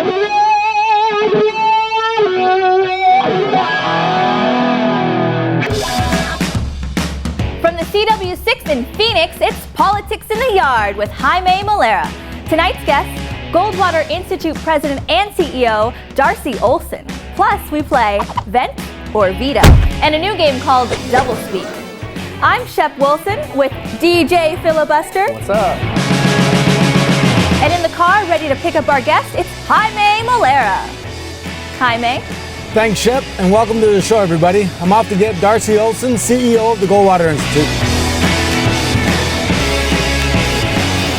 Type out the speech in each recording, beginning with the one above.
From the CW6 in Phoenix, it's Politics in the Yard with Jaime Molera. Tonight's guest, Goldwater Institute President and CEO, Darcy Olsen. Plus, we play Vent or Veto, and a new game called Doublespeak. I'm Shep Wilson with DJ Filibuster. What's up? And in the car, ready to pick up our guest, it's Jaime Molera. Jaime? Thanks, Shep, and welcome to the show, everybody. I'm off to get Darcy Olsen, CEO of the Goldwater Institute.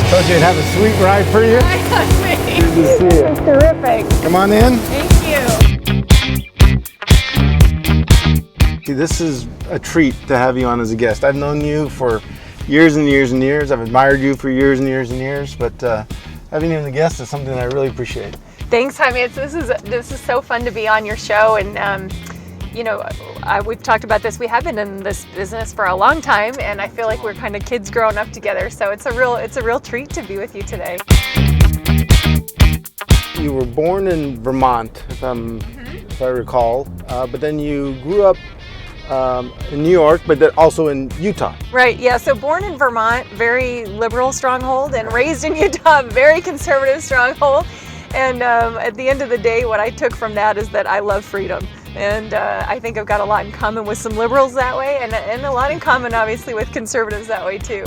Thought you'd have a sweet ride for you. Hi, Jaime. Good to see you. It's terrific. Come on in. Thank you. See, this is a treat to have you on as a guest. I've known you for years and years and years. I've admired you for years and years and years, but having you as a guest is something that I really appreciate. Thanks, Jaime. This is so fun to be on your show, and we've talked about this. We have been in this business for a long time, and I feel like we're kind of kids growing up together. So it's a real treat to be with you today. You were born in Vermont, if I recall, but then you grew up in New York, but then also in Utah. Right. Yeah. So born in Vermont, very liberal stronghold, and raised in Utah, very conservative stronghold. And at the end of the day, what I took from that is that I love freedom. And I think I've got a lot in common with some liberals that way, and a lot in common, obviously, with conservatives that way, too.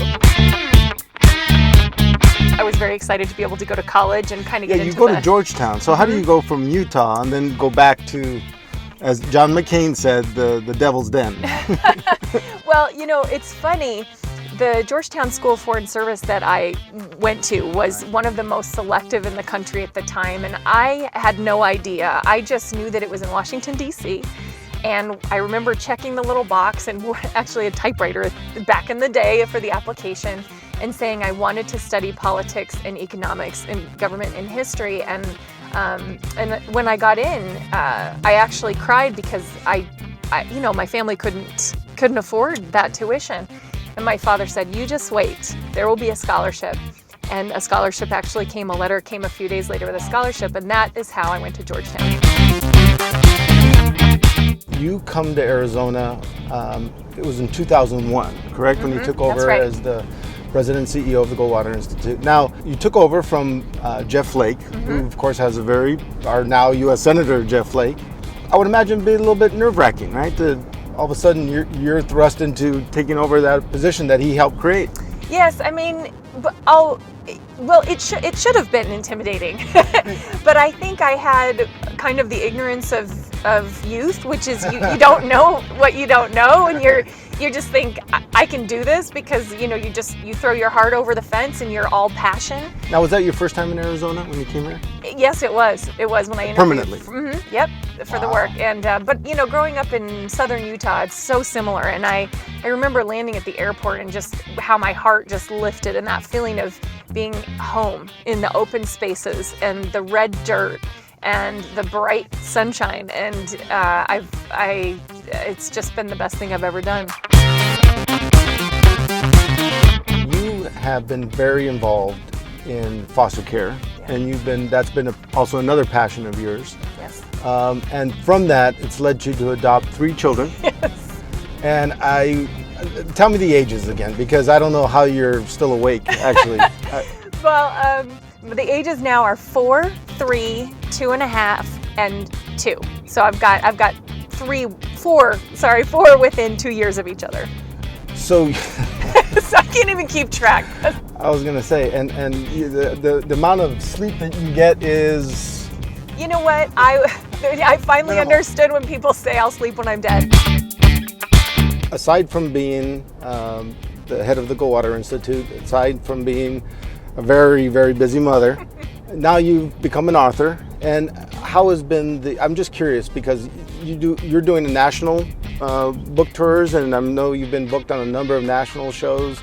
I was very excited to be able to go to college and kind of get into you go to Georgetown. So how do you go from Utah and then go back to, as John McCain said, the devil's den? Well, it's funny. The Georgetown School of Foreign Service that I went to was one of the most selective in the country at the time, and I had no idea. I just knew that it was in Washington, D.C., and I remember checking the little box, and actually a typewriter back in the day for the application, and saying I wanted to study politics and economics and government and history. And when I got in, I actually cried because I my family couldn't afford that tuition. And my father said, "You just wait. There will be a scholarship." And a scholarship actually came. A letter came a few days later with a scholarship, and that is how I went to Georgetown. You come to Arizona, it was in 2001, correct? When you took over as the President and CEO of the Goldwater Institute. Now, you took over from Jeff Flake, who of course has our now U.S. Senator Jeff Flake. I would imagine it'd be a little bit nerve-wracking, right? All of a sudden you're thrust into taking over that position that he helped create. Yes, I mean, it should have been intimidating, but I think I had kind of the ignorance of youth, which is you don't know what you don't know, and you just think I can do this because you throw your heart over the fence and you're all passion. Now, was that your first time in Arizona when you came here? Yes, it was. It was when I interviewed. Permanently. Yep, for the work. And but growing up in southern Utah, it's so similar. And I remember landing at the airport and just how my heart just lifted, and that feeling of being home in the open spaces and the red dirt and the bright sunshine. And it's just been the best thing I've ever done. You have been very involved in foster care, and that's been also another passion of yours. Yes. And from that, it's led you to adopt 3 children. Yes. And tell me the ages again, because I don't know how you're still awake, actually. Well, the ages now are 4, 3, 2.5, and 2. So I've got 4 within 2 years of each other. So, so I can't even keep track. I was gonna say, and the amount of sleep that you get is. You know what? I finally understood when people say I'll sleep when I'm dead. Aside from being the head of the Goldwater Institute, aside from being a very, very busy mother, now you've become an author. And how has been I'm just curious, because you're doing a national book tours, and I know you've been booked on a number of national shows.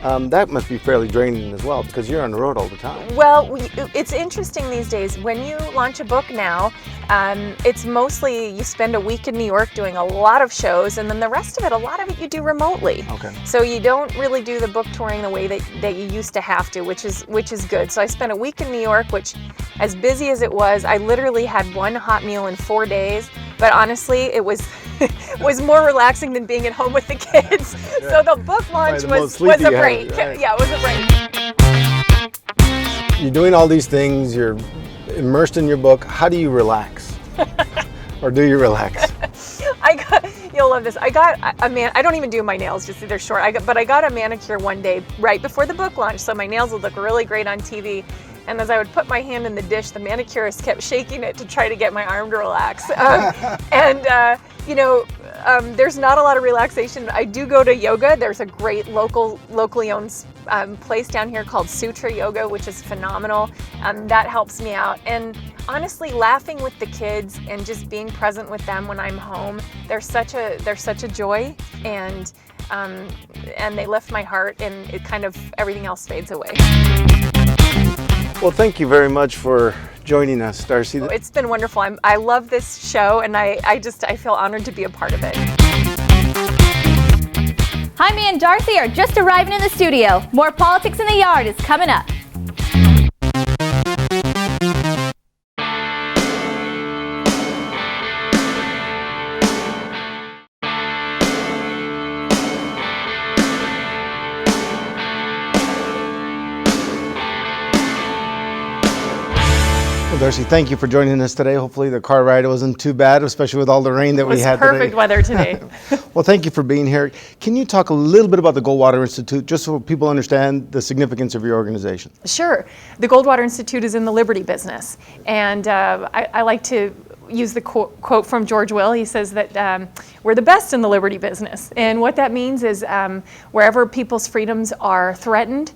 That must be fairly draining as well because you're on the road all the time. Well, it's interesting these days. When you launch a book now, it's mostly you spend a week in New York doing a lot of shows, and then the rest of it, a lot of it you do remotely. Okay. So you don't really do the book touring the way that you used to have to, which is good. So I spent a week in New York, which, as busy as it was, I literally had one hot meal in 4 days. But honestly, it was more relaxing than being at home with the kids. Yeah. So the book launch was a break. Right. Yeah, it was a break. You're doing all these things, you're immersed in your book. How do you relax? Or do you relax? You'll love this. I got I don't even do my nails, just they're short. But I got a manicure one day right before the book launch, so my nails would look really great on TV. And as I would put my hand in the dish, the manicurist kept shaking it to try to get my arm to relax. There's not a lot of relaxation. I do go to yoga. There's a great locally owned place down here called Sutra Yoga, which is phenomenal. That helps me out. And honestly, laughing with the kids and just being present with them when I'm home, they're such a joy, and they lift my heart, and it kind of everything else fades away. Well, thank you very much for joining us, Darcy. It's been wonderful. I love this show, and I feel honored to be a part of it. Jaime and Darcy are just arriving in the studio. More Politics in the Yard is coming up. Well, Darcy, thank you for joining us today. Hopefully the car ride wasn't too bad, especially with all the rain that we had today. It was perfect weather today. Well, thank you for being here. Can you talk a little bit about the Goldwater Institute, just so people understand the significance of your organization? Sure. The Goldwater Institute is in the liberty business, and I like to use the quote from George Will. He says that we're the best in the liberty business. And what that means is wherever people's freedoms are threatened,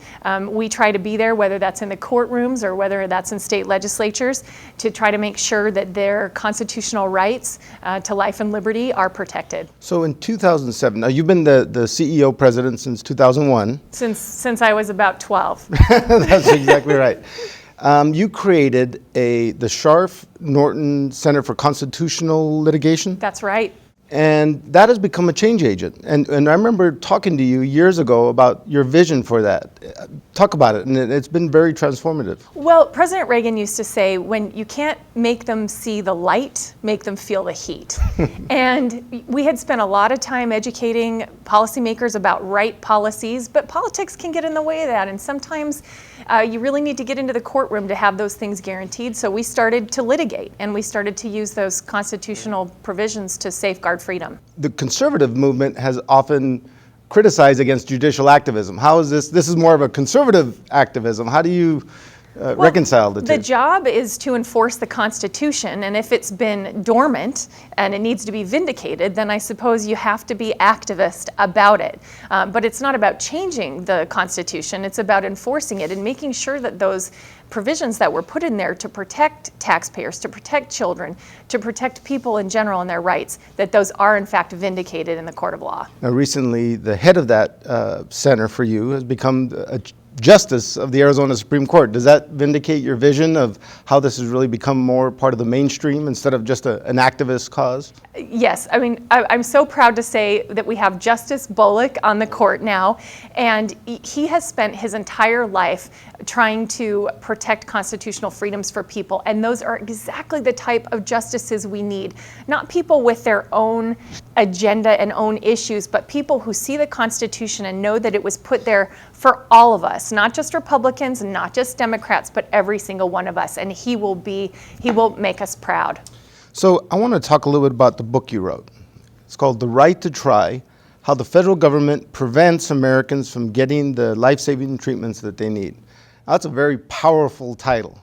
we try to be there, whether that's in the courtrooms or whether that's in state legislatures, to try to make sure that their constitutional rights to life and liberty are protected. So in 2007, now you've been the CEO president since 2001. Since I was about 12. That's exactly right. You created the Scharf Norton Center for Constitutional Litigation. That's right. And that has become a change agent. And I remember talking to you years ago about your vision for that. Talk about it, and it's been very transformative. Well, President Reagan used to say, when you can't make them see the light, make them feel the heat. And we had spent a lot of time educating policymakers about right policies, but politics can get in the way of that. And sometimes you really need to get into the courtroom to have those things guaranteed. So we started to litigate, and we started to use those constitutional provisions to safeguard freedom. The conservative movement has often criticized against judicial activism. How is this? This is more of a conservative activism. How do you reconcile the two? The job is to enforce the Constitution, and if it's been dormant and it needs to be vindicated, then I suppose you have to be activist about it. But it's not about changing the Constitution, it's about enforcing it and making sure that those provisions that were put in there to protect taxpayers, to protect children, to protect people in general and their rights, that those are in fact vindicated in the court of law. Now recently, the head of that center for you has become a Justice of the Arizona Supreme Court. Does that vindicate your vision of how this has really become more part of the mainstream instead of just an activist cause? Yes, I mean, I'm so proud to say that we have Justice Bullock on the court now, and he has spent his entire life trying to protect constitutional freedoms for people, and those are exactly the type of justices we need. Not people with their own agenda and own issues, but people who see the Constitution and know that it was put there for all of us, not just Republicans, not just Democrats, but every single one of us, and he will make us proud. So I want to talk a little bit about the book you wrote. It's called The Right to Try: How the Federal Government Prevents Americans from Getting the Life-Saving Treatments That They Need. Now, that's a very powerful title.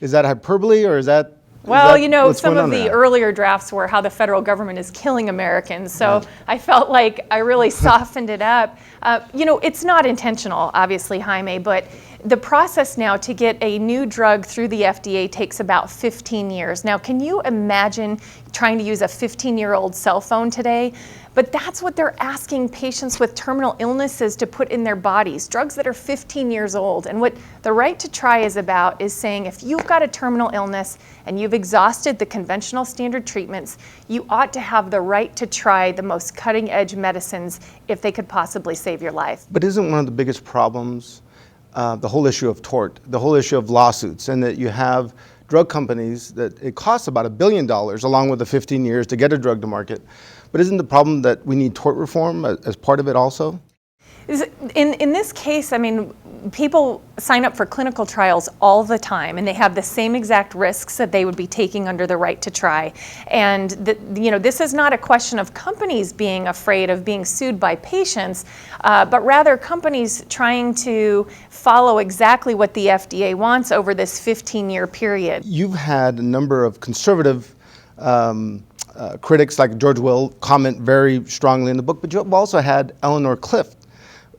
Is that hyperbole, or is that... Well, you know, some of the earlier drafts were how the federal government is killing Americans, so I felt like I really softened it up. You know, it's not intentional, obviously, Jaime, but the process now to get a new drug through the FDA takes about 15 years. Now, can you imagine trying to use a 15-year-old cell phone today? But that's what they're asking patients with terminal illnesses to put in their bodies, drugs that are 15 years old. And what the Right to Try is about is saying if you've got a terminal illness and you've exhausted the conventional standard treatments, you ought to have the right to try the most cutting-edge medicines if they could possibly save your life. But isn't one of the biggest problems the whole issue of tort, the whole issue of lawsuits, and that you have drug companies that it costs about $1 billion along with the 15 years to get a drug to market. But isn't the problem that we need tort reform as part of it also? In this case, I mean, people sign up for clinical trials all the time, and they have the same exact risks that they would be taking under the Right to Try. And this is not a question of companies being afraid of being sued by patients, but rather companies trying to follow exactly what the FDA wants over this 15-year period. You've had a number of conservative critics like George Will comment very strongly in the book, but you've also had Eleanor Clift,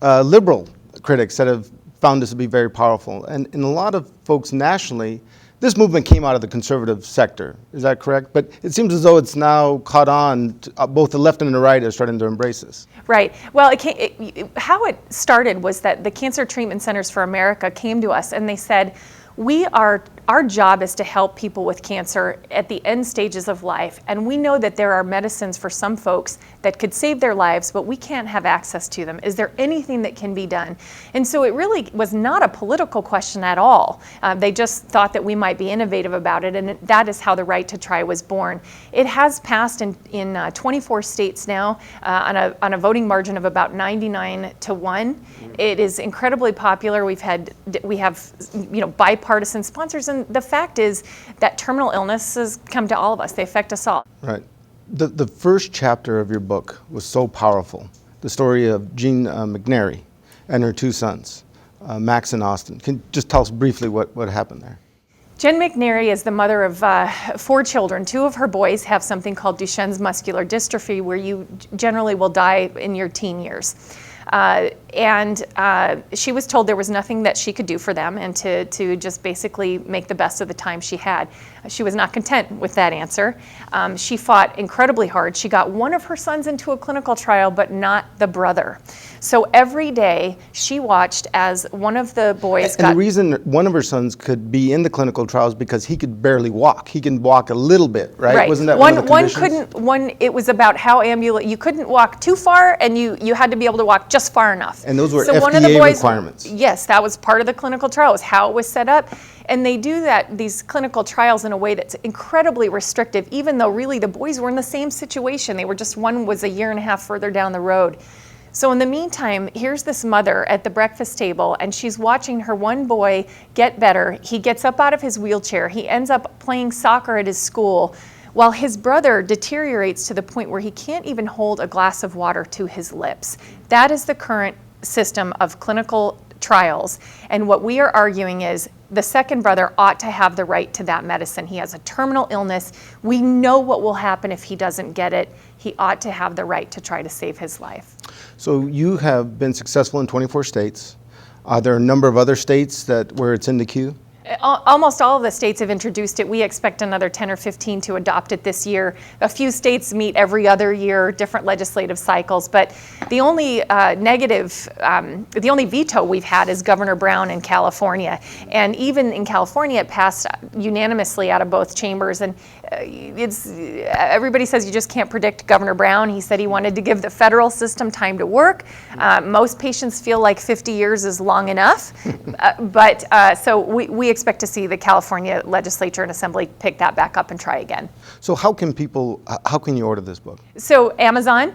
liberal critics that have found this to be very powerful. And in a lot of folks nationally, this movement came out of the conservative sector. Is that correct? But it seems as though it's now caught on, both the left and the right are starting to embrace this. Right. Well, how it started was that the Cancer Treatment Centers for America came to us and they said, our job is to help people with cancer at the end stages of life, and we know that there are medicines for some folks that could save their lives, but we can't have access to them. Is there anything that can be done? And so it really was not a political question at all. They just thought that we might be innovative about it, and that is how the Right to Try was born. It has passed in 24 states now on a voting margin of about 99-1. It is incredibly popular. We have bipartisan sponsors, and the fact is that terminal illnesses come to all of us. They affect us all. Right. The first chapter of your book was so powerful. The story of Jean McNary and her two sons, Max and Austin. Can you just tell us briefly what happened there? Jen McNary is the mother of 4 children. 2 of her boys have something called Duchenne's muscular dystrophy, where you generally will die in your teen years. She was told there was nothing that she could do for them and to just basically make the best of the time she had. She was not content with that answer. She fought incredibly hard. She got one of her sons into a clinical trial, but not the brother. So every day she watched as one of the boys And the reason one of her sons could be in the clinical trials because he could barely walk. He can walk a little bit, right? Right. Wasn't that one of the conditions? It was about how ambulatory. You couldn't walk too far, and you had to be able to walk just far enough. And those were so FDA one of the boys, requirements. Yes, that was part of the clinical trial, was how it was set up. And they do these clinical trials in a way that's incredibly restrictive, even though really the boys were in the same situation. They were just, one was a year and a half further down the road. So in the meantime, here's this mother at the breakfast table, and she's watching her one boy get better. He gets up out of his wheelchair. He ends up playing soccer at his school, while his brother deteriorates to the point where he can't even hold a glass of water to his lips. That is the current system of clinical trials. And what we are arguing is the second brother ought to have the right to that medicine. He has a terminal illness. We know what will happen if he doesn't get it. He ought to have the right to try to save his life. So you have been successful in 24 states. Are there a number of other states where it's in the queue? Almost all of the states have introduced it. We expect another 10 or 15 to adopt it this year. A few states meet every other year, different legislative cycles. But the only the only veto we've had is Governor Brown in California. And even in California, it passed unanimously out of both chambers. And everybody says you just can't predict Governor Brown. He said he wanted to give the federal system time to work. Most patients feel like 50 years is long enough. So we expect to see the California legislature and assembly pick that back up and try again. So how can you order this book? So Amazon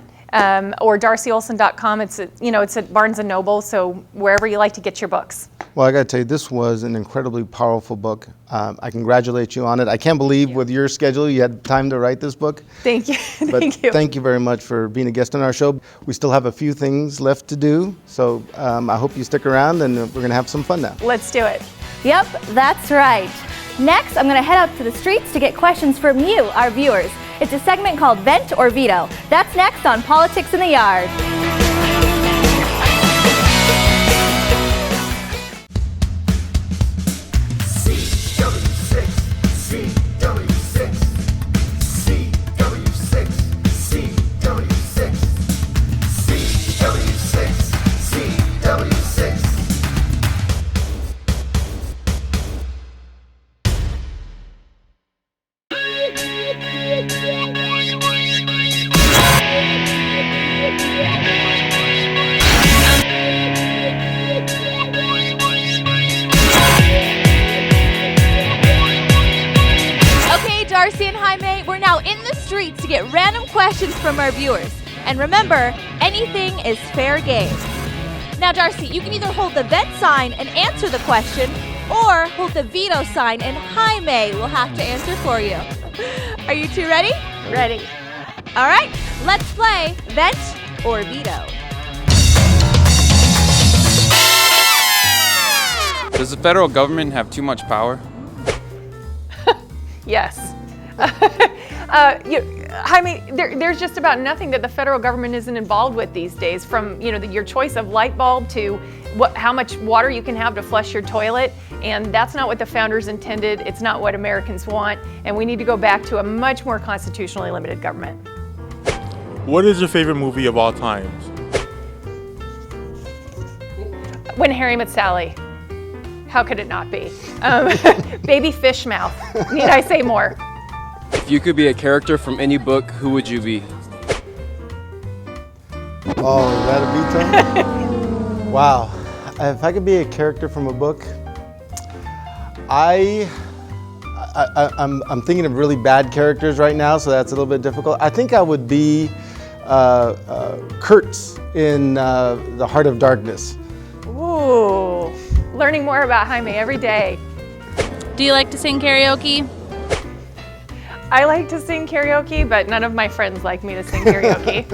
or DarcyOlsen.com. It's at Barnes & Noble, so wherever you like to get your books. Well, I got to tell you, this was an incredibly powerful book. I congratulate you on it. I can't believe with your schedule you had time to write this book. Thank you. Thank you. Thank you very much for being a guest on our show. We still have a few things left to do, so I hope you stick around, and we're going to have some fun now. Let's do it. Yep, that's right. Next, I'm going to head out to the streets to get questions from you, our viewers. It's a segment called Vent or Veto. That's next on Politics in the Yard. we're now in the streets to get random questions from our viewers. And remember, anything is fair game. Now, Darcy, you can either hold the vent sign and answer the question, or hold the veto sign and Jaime will have to answer for you. Are you two ready? Ready. All right, let's play vent or veto. Does the federal government have too much power? Yes. Jaime, there's just about nothing that the federal government isn't involved with these days, from your choice of light bulb to how much water you can have to flush your toilet, and that's not what the founders intended. It's not what Americans want, and we need to go back to a much more constitutionally limited government. What is your favorite movie of all time? When Harry Met Sally. How could it not be? Baby fish mouth. Need I say more? If you could be a character from any book, who would you be? Oh, is that a veto? Wow. If I could be a character from a book, I'm thinking of really bad characters right now, so that's a little bit difficult. I think I would be Kurtz in The Heart of Darkness. Ooh, learning more about Jaime every day. Do you like to sing karaoke? I like to sing karaoke, but none of my friends like me to sing karaoke.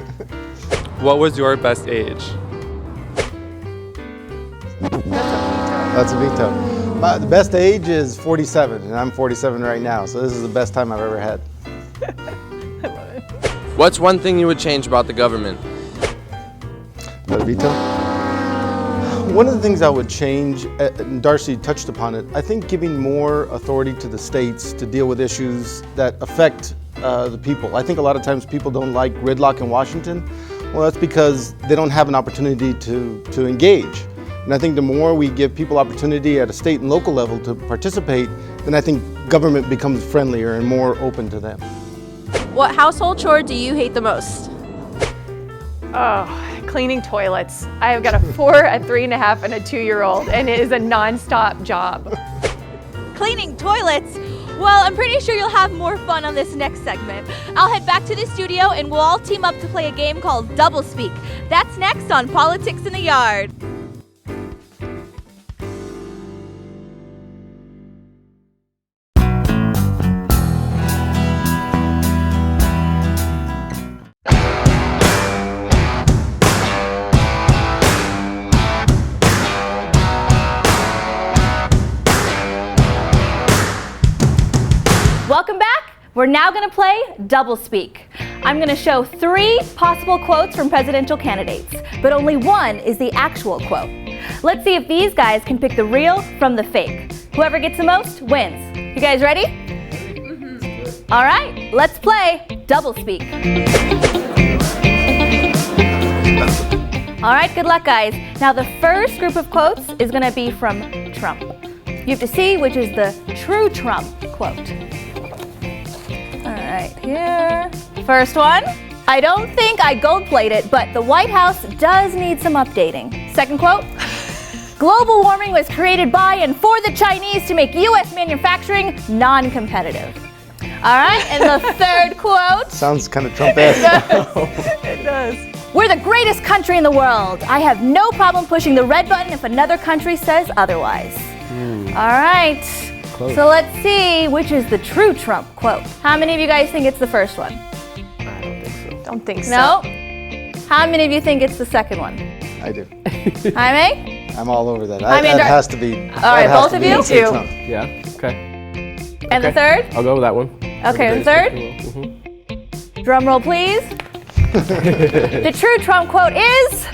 What was your best age? That's a veto. The best age is 47, and I'm 47 right now, so this is the best time I've ever had. I love it. What's one thing you would change about the government? That a veto? One of the things I would change, and Darcy touched upon it, I think giving more authority to the states to deal with issues that affect the people. I think a lot of times people don't like gridlock in Washington. Well, that's because they don't have an opportunity to engage. And I think the more we give people opportunity at a state and local level to participate, then I think government becomes friendlier and more open to them. What household chore do you hate the most? Oh, cleaning toilets. I've got a 4, a 3.5, and a 2-year-old, and it is a non-stop job. Cleaning toilets? Well, I'm pretty sure you'll have more fun on this next segment. I'll head back to the studio and we'll all team up to play a game called Double Speak. That's next on Politics in the Yard. Welcome back. We're now going to play Double Speak. I'm going to show 3 possible quotes from presidential candidates, but only one is the actual quote. Let's see if these guys can pick the real from the fake. Whoever gets the most wins. You guys ready? Mm-hmm. All right, let's play Double Speak. All right, good luck, guys. Now the first group of quotes is going to be from Trump. You have to see which is the true Trump quote. Right here. First one. I don't think I gold-plate it, but the White House does need some updating. Second quote. Global warming was created by and for the Chinese to make U.S. manufacturing non-competitive. All right, and the third quote. Sounds kind of Trump-esque. It does. We're the greatest country in the world. I have no problem pushing the red button if another country says otherwise. All right. Close. So let's see which is the true Trump quote. How many of you guys think it's the first one? I don't think so. Don't think so. No? How many of you think it's the second one? I do. Jaime? I'm all over that. I mean, that has to be. All right, both of you? Me too. Trump. Yeah, okay. And the third? I'll go with that one. Okay, the third? Drum roll, please. The true Trump quote is,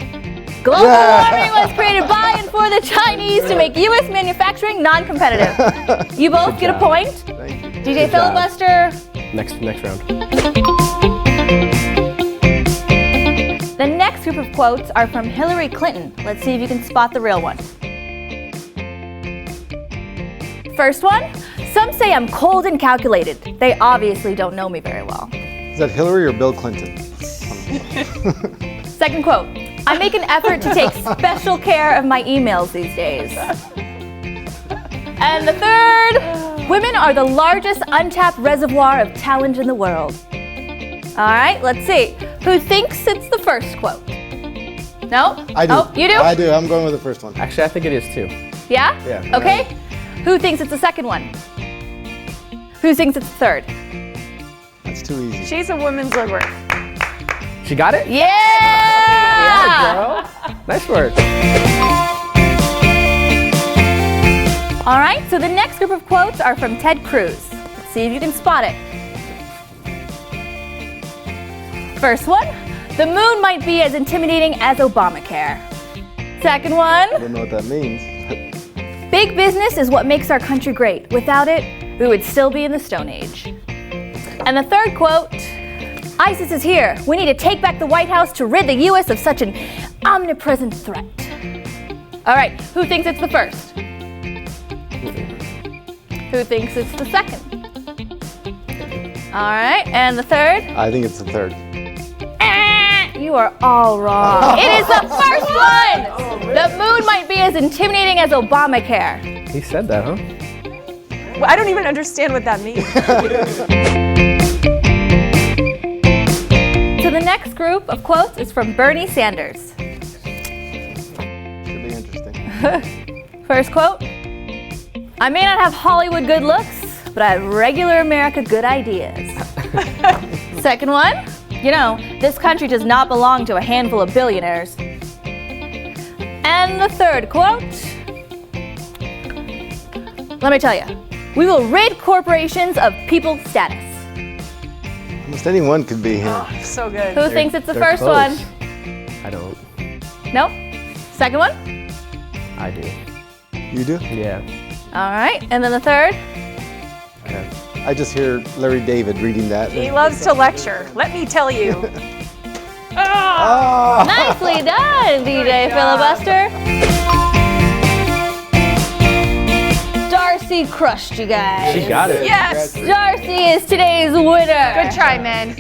global warming was created by and for the Chinese to make U.S. manufacturing non-competitive. You both get a point. Thank you. DJ Filibuster. Next round. The next group of quotes are from Hillary Clinton. Let's see if you can spot the real one. First one, some say I'm cold and calculated. They obviously don't know me very well. Is that Hillary or Bill Clinton? Second quote, I make an effort to take special care of my emails these days. And the third, Women are the largest untapped reservoir of talent in the world. All right, let's see. Who thinks it's the first quote? No? I do. Oh, you do? I do. I'm going with the first one. Actually, I think it is too. Yeah? Yeah. Okay. Who thinks it's the second one? Who thinks it's the third? That's too easy. She's a women's liberal. She got it? Yeah! Girl. Nice work. All right, so the next group of quotes are from Ted Cruz. Let's see if you can spot it. First one, the moon might be as intimidating as Obamacare. Second I one, don't know what that means. big business is what makes our country great. Without it, we would still be in the Stone Age. And the third quote, ISIS is here. We need to take back the White House to rid the U.S. of such an omnipresent threat. All right, who thinks it's the first? Who thinks it's the second? All right, and the third? I think it's the third. You are all wrong. It is the first one! The moon might be as intimidating as Obamacare. He said that, huh? Well, I don't even understand what that means. So the next group of quotes is from Bernie Sanders. Should be interesting. First quote, I may not have Hollywood good looks, but I have regular America good ideas. Second one, you know, this country does not belong to a handful of billionaires. And the third quote, let me tell you, we will rid corporations of people status. Almost anyone could be him. So good. Who thinks it's the They're first close. one? I don't. Nope. Second one? I do. You do? Yeah. All right, and then the third? Okay. I just hear Larry David reading that. He loves to lecture, let me tell you. Oh! Nicely done, DJ Filibuster. Darcy crushed you guys. She got it. Yes! Darcy is today's winner. Good try, man.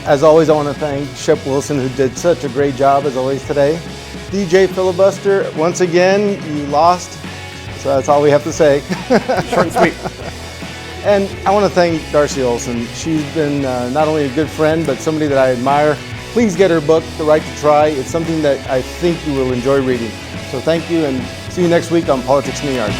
As always, I want to thank Shep Wilson, who did such a great job as always today. DJ Filibuster, once again, you lost, so that's all we have to say. Short and sweet. And I want to thank Darcy Olsen. She's been not only a good friend, but somebody that I admire. Please get her book, The Right to Try. It's something that I think you will enjoy reading. So thank you, and see you next week on Politics in the Yard.